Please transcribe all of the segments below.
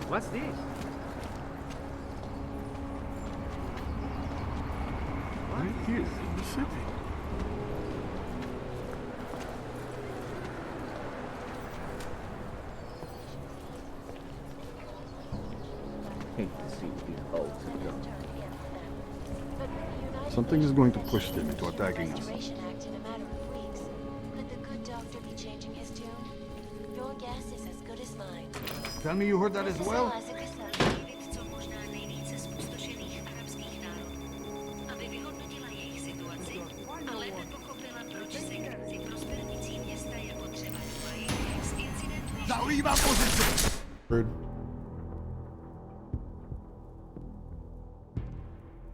What's this? Right here in the city. Hate to see these hulks go. Something is going to push them into attacking us. Could the good doctor be changing his tune? Your guess is as good as mine. Tell me you heard that as well? Rude.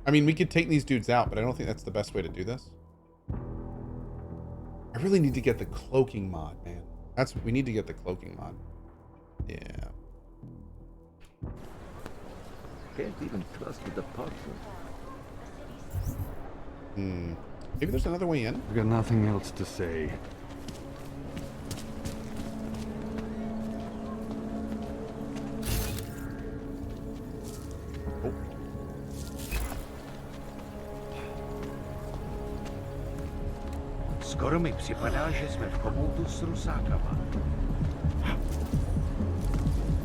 I mean, we could take these dudes out, but I don't think that's the best way to do this. I really need to get the cloaking mod, man. We need to get the cloaking mod. Yeah. Can't even trust the department. Maybe there's another way in. I've got nothing else to say. Skoro mi připadá, že jsme v komoutu s rusákama.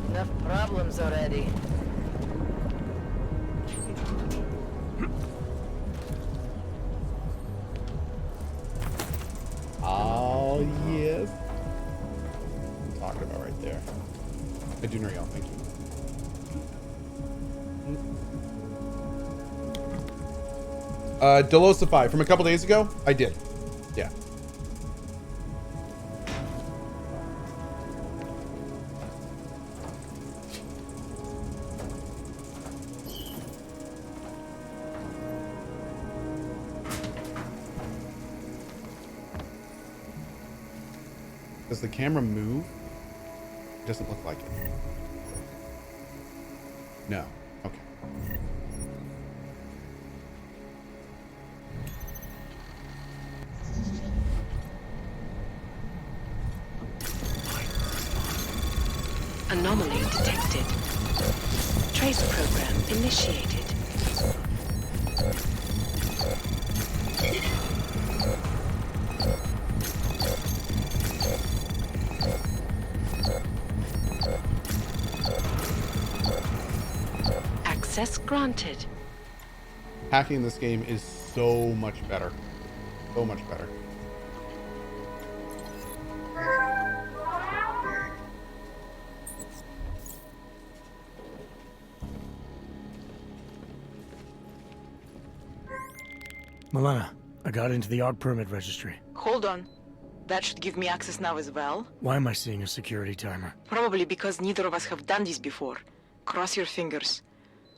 Enough problems already. Oh, yes. I'm talking about right there. I do know y'all, thank you. Delosify from a couple days ago? I did. Yeah. Does the camera move? It doesn't look like it. No. Okay. Anomaly detected. Trace program initiated. Access granted. Hacking this game is so much better. So much better. Milena, I got into the art permit registry. Hold on. That should give me access now as well. Why am I seeing a security timer? Probably because neither of us have done this before. Cross your fingers.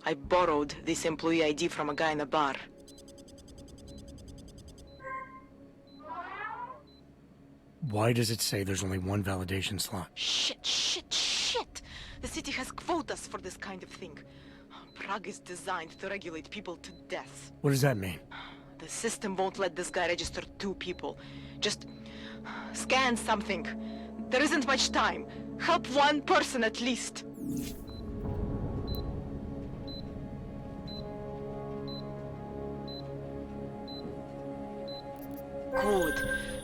I borrowed this employee ID from a guy in a bar. Why does it say there's only one validation slot? Shit! The city has quotas for this kind of thing. Prague is designed to regulate people to death. What does that mean? The system won't let this guy register 2 people. Just scan something. There isn't much time. Help 1 person at least. Good.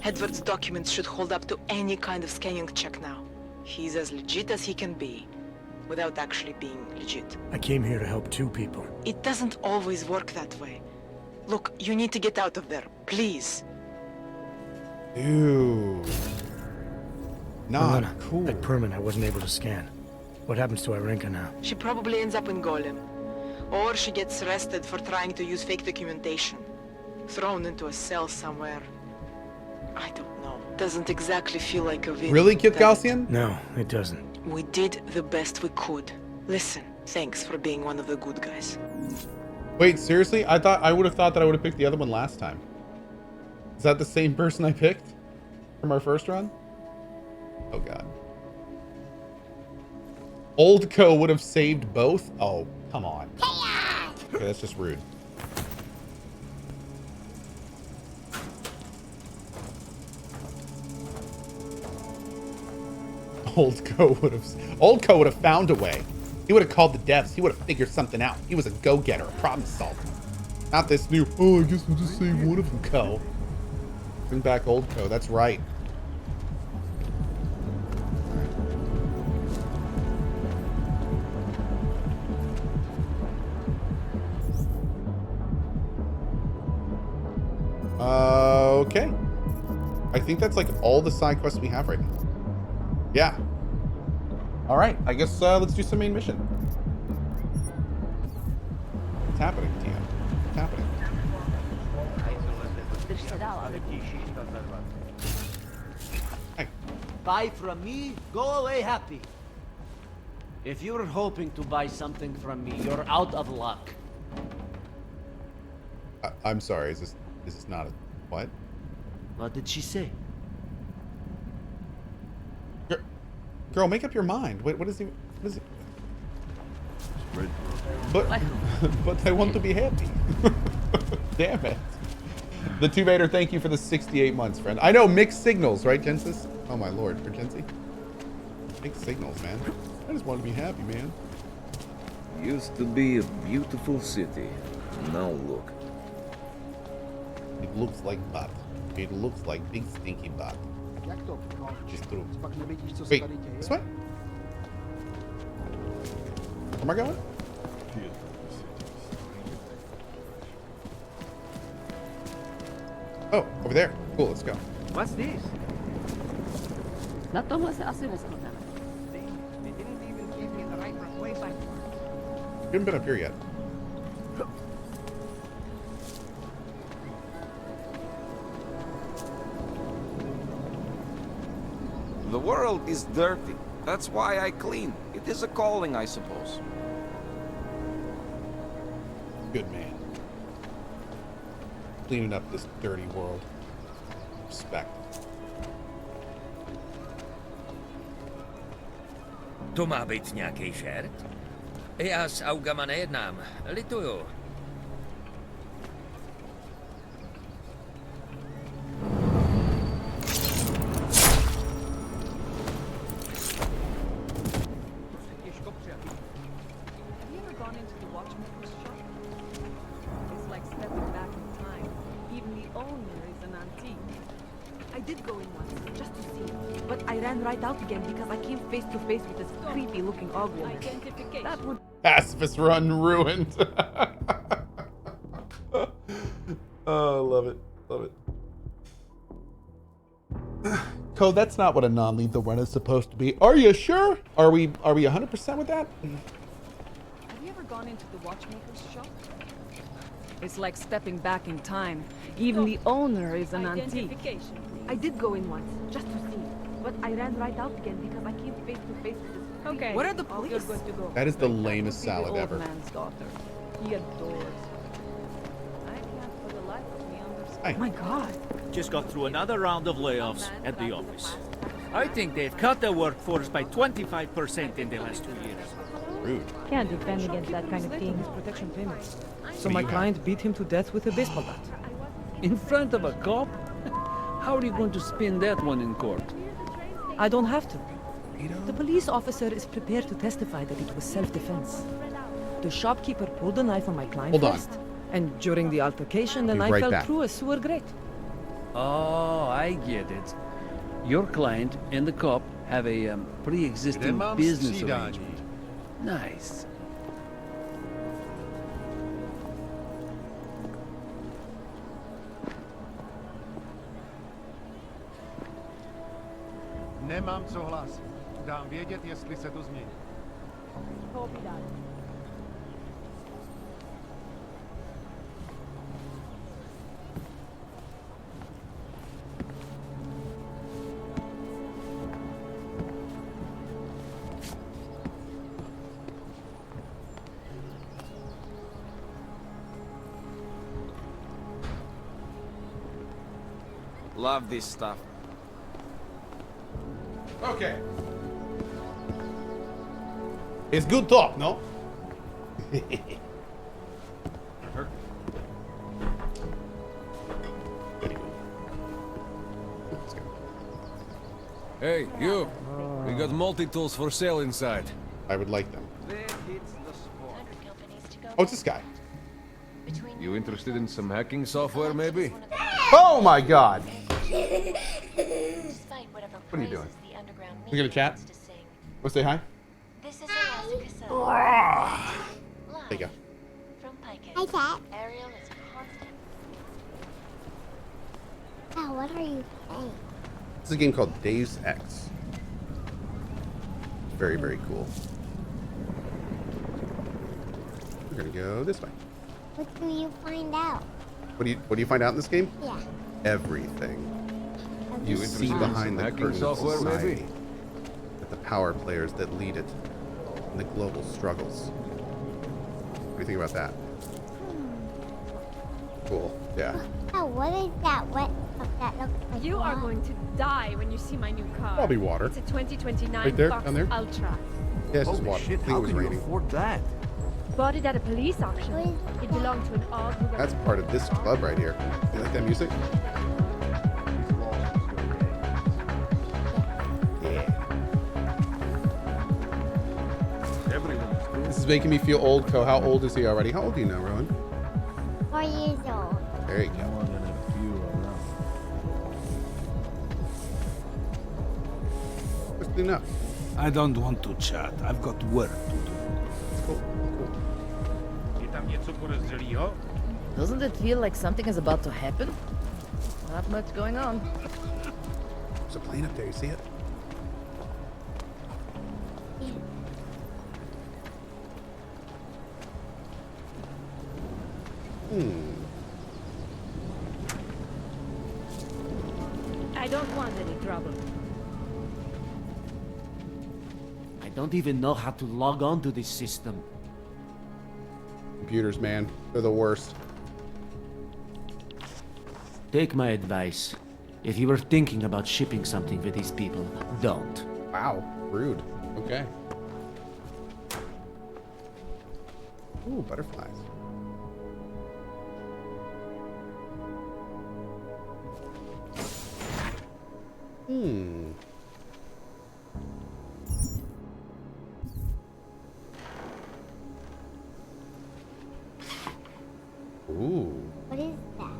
Edward's documents should hold up to any kind of scanning check now. He's as legit as he can be, without actually being legit. I came here to help 2 people. It doesn't always work that way. Look, you need to get out of there, please. Dude. Not Milena, cool. that permit I wasn't able to scan. What happens to Irenka now? She probably ends up in Golem. Or she gets arrested for trying to use fake documentation. Thrown into a cell somewhere. I don't know. Doesn't exactly feel like a win. Really, Kit does it? Gaussian? No, it doesn't. We did the best we could. Listen, thanks for being one of the good guys. Wait, seriously? I would have thought that I would have picked the other one last time. Is that the same person I picked from our first run? Oh god. Old Co would have saved both? Oh, come on. Okay, that's just rude. Old Co would have found a way. He would have called the devs. He would have figured something out. He was a go-getter, a problem solver. Not this new, oh, I guess we'll just save one of them, Co. Bring back Old Co. That's right. Okay. I think that's like all the side quests we have right now. Yeah. All right. I guess let's do some main mission. What's happening, TM? What's happening? Hey. Buy from me, go away happy. If you're hoping to buy something from me, you're out of luck. I'm sorry. Is this not a what? What did she say? Girl, make up your mind. What is he? What is it? But I want to be happy. Damn it. The Two Vader, thank you for the 68 months, friend. I know, mixed signals, right, Gensis? Oh my lord, for Gensi. Mixed signals, man. I just want to be happy, man. Used to be a beautiful city. Now look. It looks like butt. It looks like big stinky butt. It's true. Wait, this way? Where am I going? Oh, over there. Cool, let's go. What's this? Na to mo sa asin. They didn't even give me the right way back. We haven't been up here yet. The world is dirty. That's why I clean. It is a calling, I suppose. Good man. Cleaning up this dirty world. Respect. To má být nějaký šert? Já s augama nejednám. Lituju. Right out again because I came face to face with this creepy looking og woman. That would Pacifist run ruined. Oh, love it. Love it. Code, that's not what a non-lethal run is supposed to be. Are you sure? Are we 100% with that? Have you ever gone into the watchmaker's shop? It's like stepping back in time. Even the owner is an antique. I did go in once, just to see. But I ran right out again because I came face to face with this. Okay. Where are the police? You're going to go. That is the lamest salad the ever. Old man's daughter. He adores. I can't for the life of me understand. Hey. Oh my God. Just got through another round of layoffs at the office. I think they've cut their workforce by 25% in the last 2 years. Rude. Can't defend against that kind of thing. Protection payments. do So my you have? client beat him to death with a baseball bat. In front of a cop? How are you going to spin that one in court? I don't have to. The police officer is prepared to testify that it was self-defense. The shopkeeper pulled a knife on my client Hold on. first, and during the altercation, the Be knife right fell back. through a sewer grate. Oh, I get it. Your client and the cop have a pre-existing business arrangement. Nice. Nemám co hlásit. Dám vědět, jestli se to změní. Love this stuff. Okay. It's good talk, no? Hey, you. We got multi-tools for sale inside. I would like them. There hits the spot. Oh, it's this guy. You interested in some hacking software, maybe? Oh my god! What are you doing? You gonna chat? Wanna say hi? This is There you go. Hi, Cat. Ariel is constant. Oh, what are you playing? This is a game called Deus Ex. Very, very cool. We're gonna go this way. What do you find out? What do you find out in this game? Yeah. Everything. You see behind the curtain of society, at the power players that lead it, and the global struggles. What do you think about that? Cool. Yeah. Oh, what is that wet stuff that looks like You are water? going to die when you see my new car. Probably water. It's a 2029 Right there, Fox down there? Ultra. Yeah, it's just water. I think it was raining. that? Bought it at a police auction. It belonged to an old who got That's part of this club right here. You like that music? Yeah. This is making me feel old, Co. How old is he already? How old do you know, Rowan? 4 years old. There you go. Just enough. I don't want to chat. I've got work to do. Cool. Doesn't it feel like something is about to happen? Not much going on. There's a plane up there. You see it? I don't want any trouble. I don't even know how to log on to this system. Computers, man. They're the worst. Take my advice. If you were thinking about shipping something with these people, don't. Wow. Rude. Okay. Ooh, butterflies. Ooh. What is that?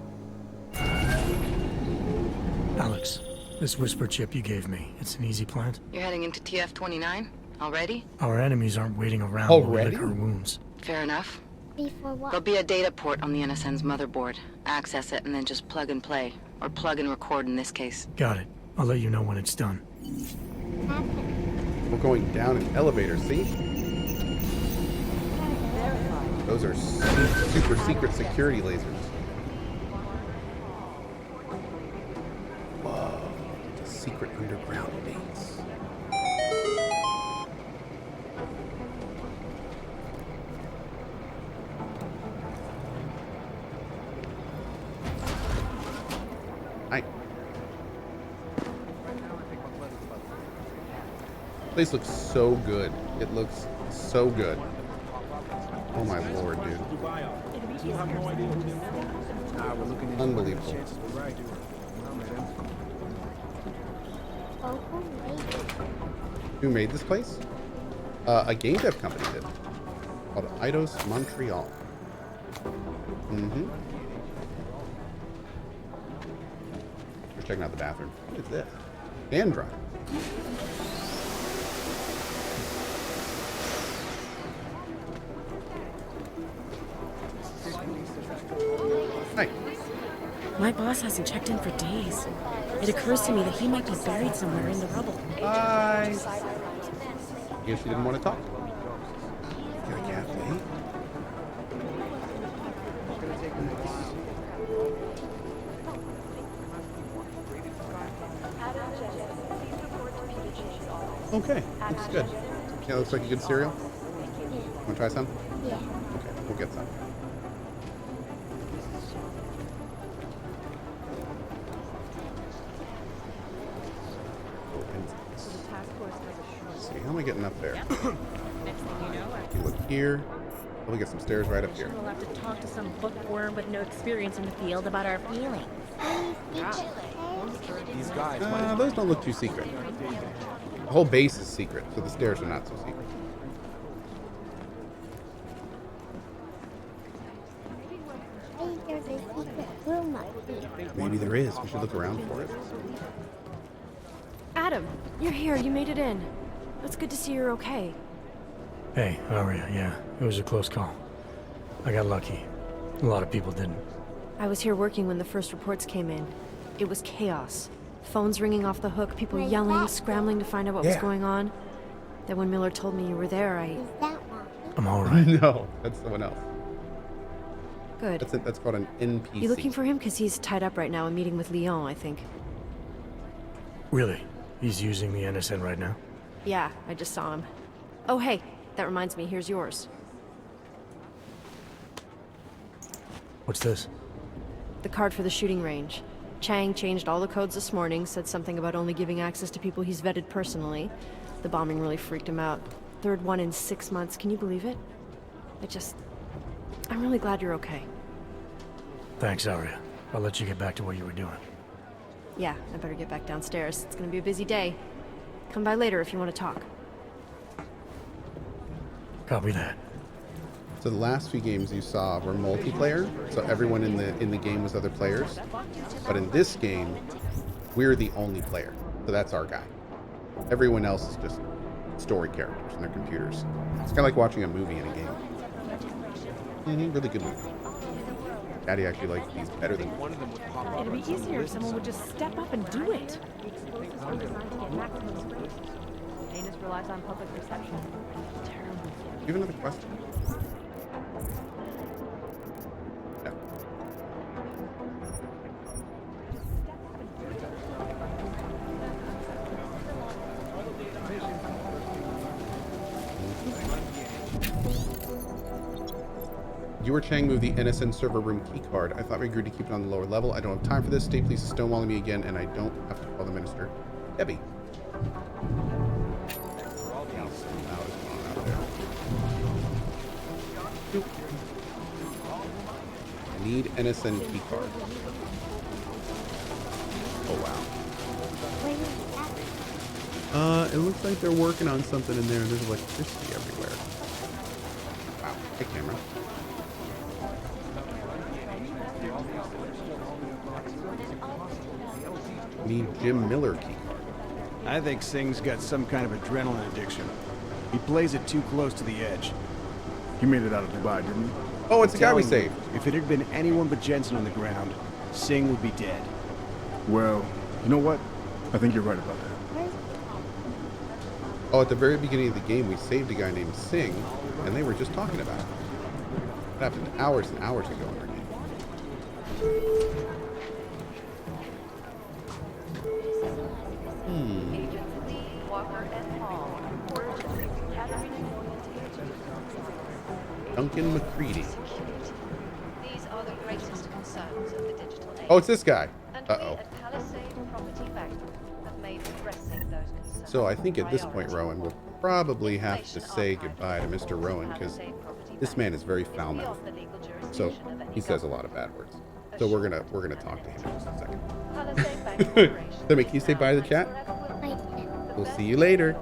Alex, this whisper chip you gave me, it's an easy plant. You're heading into TF-29 already? Our enemies aren't waiting around while we Already? lick our wounds. Fair enough. Before what? There'll be a data port on the NSN's motherboard. Access it and then just plug and play. Or plug and record in this case. Got it. I'll let you know when it's done. We're going down an elevator, see? Those are super secret security lasers. Whoa. It's a secret underground base. Hi. Place looks so good. It looks so good. Oh my lord, dude. Unbelievable. Who made this place? A game dev company did. Called Eidos Montreal. Just checking out the bathroom. What is this? Hand dryer. Hi. My boss hasn't checked in for days. It occurs to me that he might be buried somewhere in the rubble. Hi. Guess she didn't want to talk. Got a cafe. Okay, looks good. Yeah, looks like a good cereal. Want to try some? Yeah. Okay, we'll get some. Let's see, how am I getting up there? Next thing you know, You look here. Oh, we get some stairs right up here. we'll have to talk to some bookworm with no experience in the field about our feelings. these guys Those don't look too secret. The whole base is secret, so the stairs are not so secret. Maybe there's a secret room up here. Maybe there is. We should look around for it. Adam, you're here. You made it in. It's good to see you're okay. Hey, Aria, yeah, it was a close call. I got lucky. A lot of people didn't. I was here working when the first reports came in. It was chaos. Phones ringing off the hook, people yelling, scrambling to find out what was going on. Then when Miller told me you were there, I'm all right. No, that's someone else. Good. That's called an NPC. You looking for him? Because he's tied up right now, in meeting with Lyon, I think. Really? He's using the NSN right now? Yeah, I just saw him. Oh, hey, that reminds me, here's yours. What's this? The card for the shooting range. Chang changed all the codes this morning, said something about only giving access to people he's vetted personally. The bombing really freaked him out. Third one in 6 months, can you believe it? I'm really glad you're okay. Thanks, Aria. I'll let you get back to what you were doing. Yeah, I better get back downstairs. It's gonna be a busy day. Come by later if you want to talk. Copy that. So the last few games you saw were multiplayer, so everyone in the game was other players. But in this game, we're the only player, so that's our guy. Everyone else is just story characters on their computers. It's kind of like watching a movie in a game. Really good movie. Daddy actually likes these better than one of them would pop up. It'd be easier if someone would just step up and do it. Janus relies on public perception. Terrible. Do you have another question? No. You or Chang moved the NSN server room keycard. I thought we agreed to keep it on the lower level. I don't have time for this. Stay please stonewalling me again, and I don't have to call the minister. Debbie. I need NSN keycard. Oh wow. It looks like they're working on something in there. There's electricity everywhere. Wow. Hey, camera. Need Jim Miller keycard. I think Singh's got some kind of adrenaline addiction. He plays it too close to the edge. He made it out of Dubai, didn't he? Oh, it's the guy we saved. If it had been anyone but Jensen on the ground, Singh would be dead. Well, you know what? I think you're right about that. Oh, at the very beginning of the game, we saved a guy named Singh, and they were just talking about it. It happened hours and hours ago in our game. Duncan Macready. These are the greatest concerns of the digital age. Oh, it's this guy. Uh-oh. So I think at this point, Rowan, we'll probably have to say goodbye to Mr. Rowan, because this man is very foul-mouthed. So he says a lot of bad words. So we're gonna talk to him in just a second. Timmy, can you say bye to the chat? We'll see you later.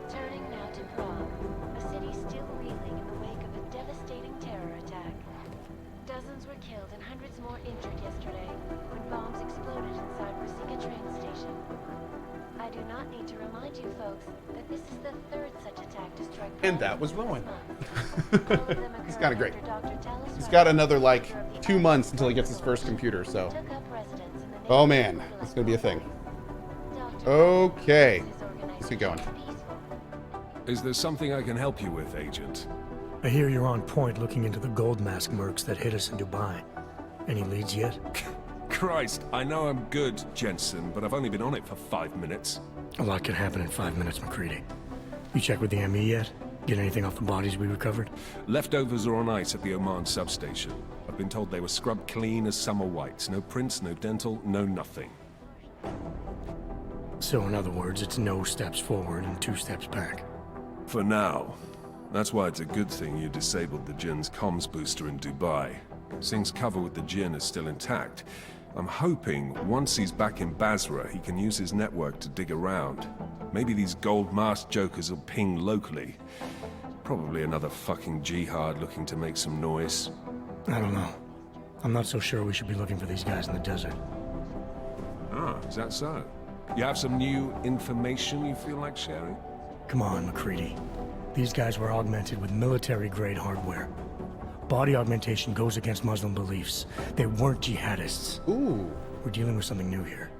Turning now to Prague, a city still reeling in the wake of a devastating terror attack. Dozens were killed and hundreds more injured yesterday when bombs exploded inside Rosika train station. I do not need to remind you folks that this is the third such attack to strike. And that was Rowan. He's kind of great. He's got another, 2 months until he gets his first computer, so. Oh man, that's gonna be a thing. Okay. Let's get going. Is there something I can help you with, Agent? I hear you're on point looking into the gold mask mercs that hit us in Dubai. Any leads yet? Christ, I know I'm good, Jensen, but I've only been on it for 5 minutes. A lot can happen in 5 minutes, Macready. You check with the ME yet? Get anything off the bodies we recovered? Leftovers are on ice at the Oman substation. I've been told they were scrubbed clean as summer whites. No prints, no dental, no nothing. So in other words, it's no steps forward and 2 steps back. For now. That's why it's a good thing you disabled the Jinn's comms booster in Dubai. Singh's cover with the Jinn is still intact. I'm hoping once he's back in Basra, he can use his network to dig around. Maybe these gold-masked jokers will ping locally. Probably another fucking jihad looking to make some noise. I don't know. I'm not so sure we should be looking for these guys in the desert. Ah, is that so? You have some new information you feel like sharing? Come on, Macready. These guys were augmented with military-grade hardware. Body augmentation goes against Muslim beliefs. They weren't jihadists. Ooh. We're dealing with something new here.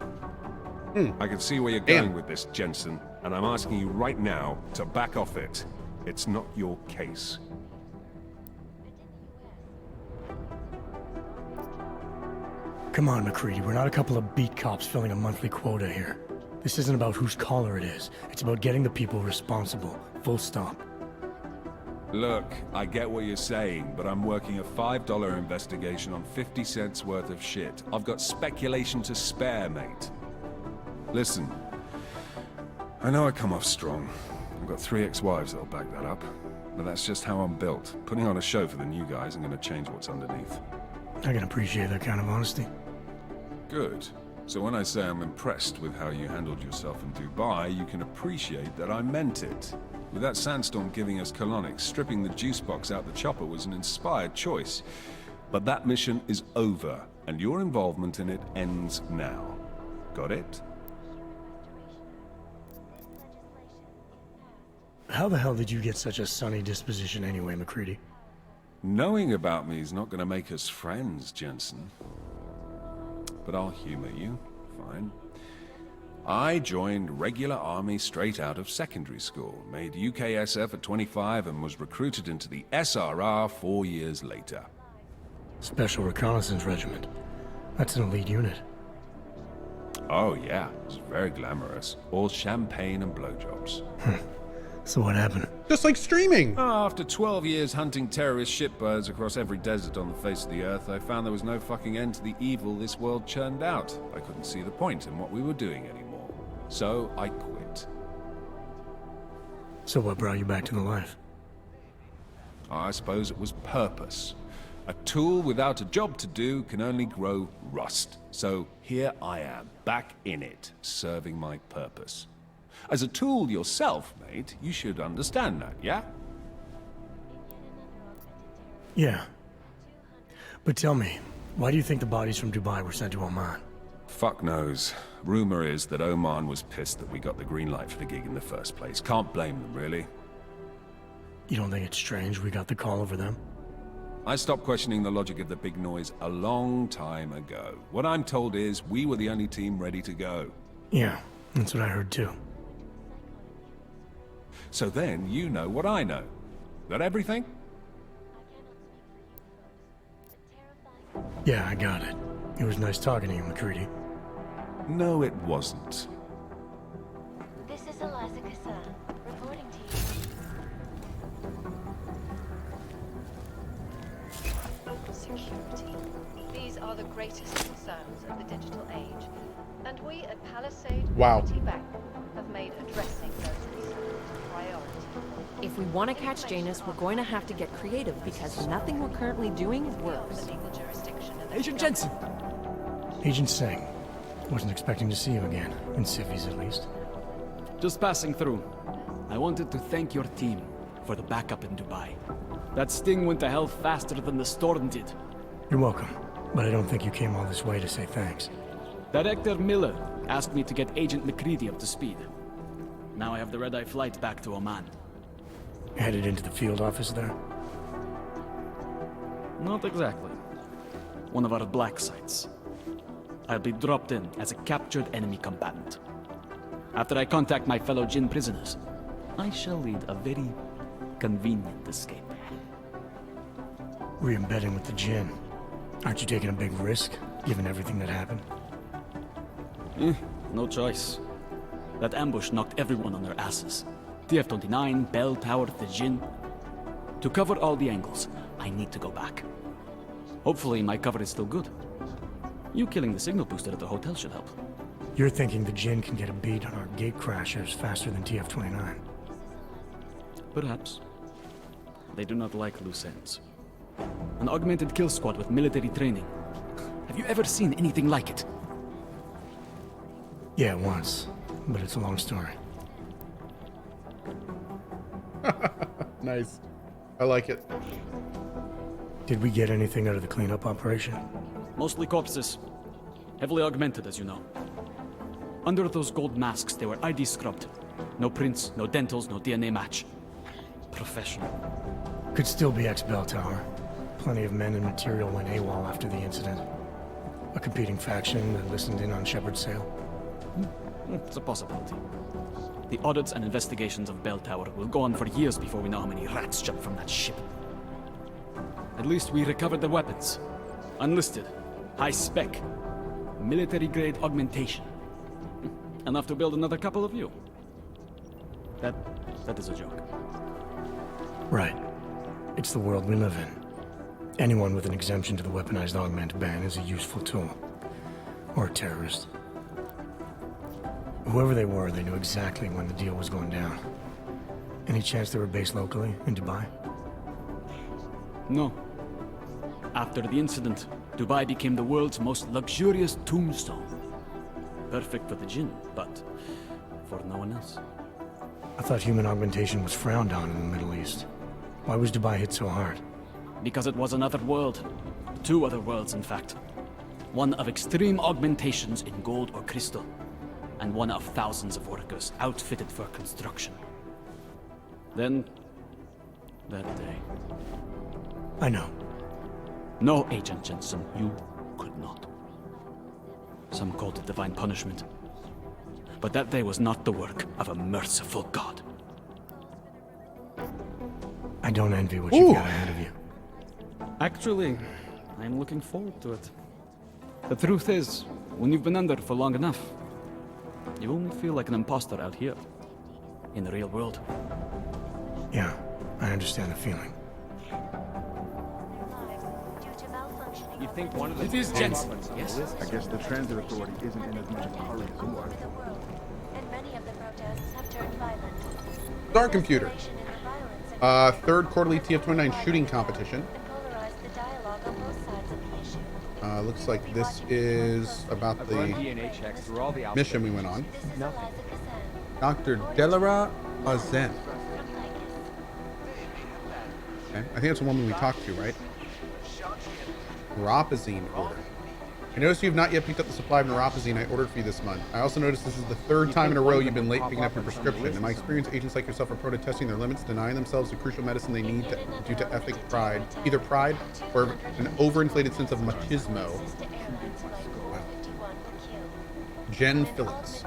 I can see where you're going with this, Jensen, and I'm asking you right now to back off it. It's not your case. Come on, Macready. We're not a couple of beat cops filling a monthly quota here. This isn't about whose collar it is. It's about getting the people responsible. Full stop. Look, I get what you're saying, but I'm working a $5 investigation on 50 cents worth of shit. I've got speculation to spare, mate. Listen, I know I come off strong. I've got 3 ex-wives that'll back that up. But that's just how I'm built. Putting on a show for the new guys, I'm gonna change what's underneath. I can appreciate that kind of honesty. Good. So when I say I'm impressed with how you handled yourself in Dubai, you can appreciate that I meant it. With that sandstorm giving us colonics, stripping the juice box out the chopper was an inspired choice. But that mission is over, and your involvement in it ends now. Got it? How the hell did you get such a sunny disposition anyway, Macready? Knowing about me is not going to make us friends, Jensen. But I'll humor you. Fine. I joined regular army straight out of secondary school, made UKSF at 25 and was recruited into the SRR 4 years later. Special Reconnaissance Regiment. That's an elite unit. Oh yeah, it's very glamorous. All champagne and blowjobs. So what happened? Just like streaming! After 12 years hunting terrorist shitbirds across every desert on the face of the earth, I found there was no fucking end to the evil this world churned out. I couldn't see the point in what we were doing anymore. So I quit. So what brought you back to the life? I suppose it was purpose. A tool without a job to do can only grow rust. So here I am, back in it, serving my purpose. As a tool yourself, mate, you should understand that, yeah? Yeah. But tell me, why do you think the bodies from Dubai were sent to Oman? Fuck knows. Rumor is that Oman was pissed that we got the green light for the gig in the first place. Can't blame them, really. You don't think it's strange we got the call over them? I stopped questioning the logic of the big noise a long time ago. What I'm told is we were the only team ready to go. Yeah, that's what I heard too. So then you know what I know. That everything? Yeah, I got it. It was nice talking to you, Macready. No, it wasn't. This is Eliza Kassan, reporting to you. Security. These are the greatest concerns of the digital age. And we at Palisade Community Bank have made addressing those concerns a priority. If we want to catch Janus, we're going to have to get creative because nothing we're currently doing works. Agent Jensen! Agent Singh. Wasn't expecting to see you again, in civvies at least. Just passing through. I wanted to thank your team for the backup in Dubai. That sting went to hell faster than the storm did. You're welcome, but I don't think you came all this way to say thanks. Director Miller asked me to get Agent Macready up to speed. Now I have the red-eye flight back to Oman. Headed into the field office there? Not exactly. One of our black sites. I'll be dropped in as a captured enemy combatant. After I contact my fellow Jinn prisoners, I shall lead a very convenient escape. Re-embedding with the Jinn. Aren't you taking a big risk, given everything that happened? No choice. That ambush knocked everyone on their asses. TF-29, Bell Tower, the Jinn. To cover all the angles, I need to go back. Hopefully my cover is still good. You killing the signal booster at the hotel should help. You're thinking the Jinn can get a beat on our gate crashers faster than TF-29. Perhaps. They do not like loose ends. An augmented kill squad with military training. Have you ever seen anything like it? Yeah, once. But it's a long story. Nice. I like it. Did we get anything out of the cleanup operation? Mostly corpses. Heavily augmented, as you know. Under those gold masks, they were ID scrubbed. No prints, no dentals, no DNA match. Professional. Could still be ex-Bell Tower. Plenty of men and material went AWOL after the incident. A competing faction that listened in on Shepard's sale. It's a possibility. The audits and investigations of Bell Tower will go on for years before we know how many rats jumped from that ship. At least we recovered the weapons. Unlisted. High spec. Military-grade augmentation. Enough to build another couple of you. That is a joke. Right. It's the world we live in. Anyone with an exemption to the weaponized augment ban is a useful tool. Or a terrorist. Whoever they were, they knew exactly when the deal was going down. Any chance they were based locally, in Dubai? No. After the incident, Dubai became the world's most luxurious tombstone. Perfect for the Jinn, but for no one else. I thought human augmentation was frowned on in the Middle East. Why was Dubai hit so hard? Because it was another world. Two other worlds, in fact. One of extreme augmentations in gold or crystal, and one of thousands of workers outfitted for construction. Then, that day. I know. No, Agent Jensen, you could not. Some called it divine punishment. But that day was not the work of a merciful God. I don't envy what you've got ahead of you. Actually, I'm looking forward to it. The truth is, when you've been under for long enough, you only feel like an imposter out here, in the real world. Yeah, I understand the feeling. You think one of the... It is Jensen, yes? I guess the transit authority isn't in as much of a hurry as you are. And many of the protests have turned violent. Star Computer. Third quarterly TF-29 shooting competition. Looks like this is about the mission we went on. Dr. Delara Azen. Okay. I think that's the woman we talked to, right? Neuropazine order. I noticed you have not yet picked up the supply of neuropazine I ordered for you this month. I also noticed this is the third time in a row you've been late picking up your prescription. In my experience, agents like yourself are prone to testing their limits, denying themselves the crucial medicine they need due to ethic pride, either pride or an overinflated sense of machismo. Wow. Jen Phillips.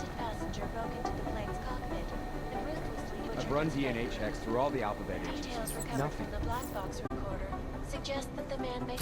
I've run DNA checks through all the alphabet agents. Nothing. From the black box recorder suggest that the man may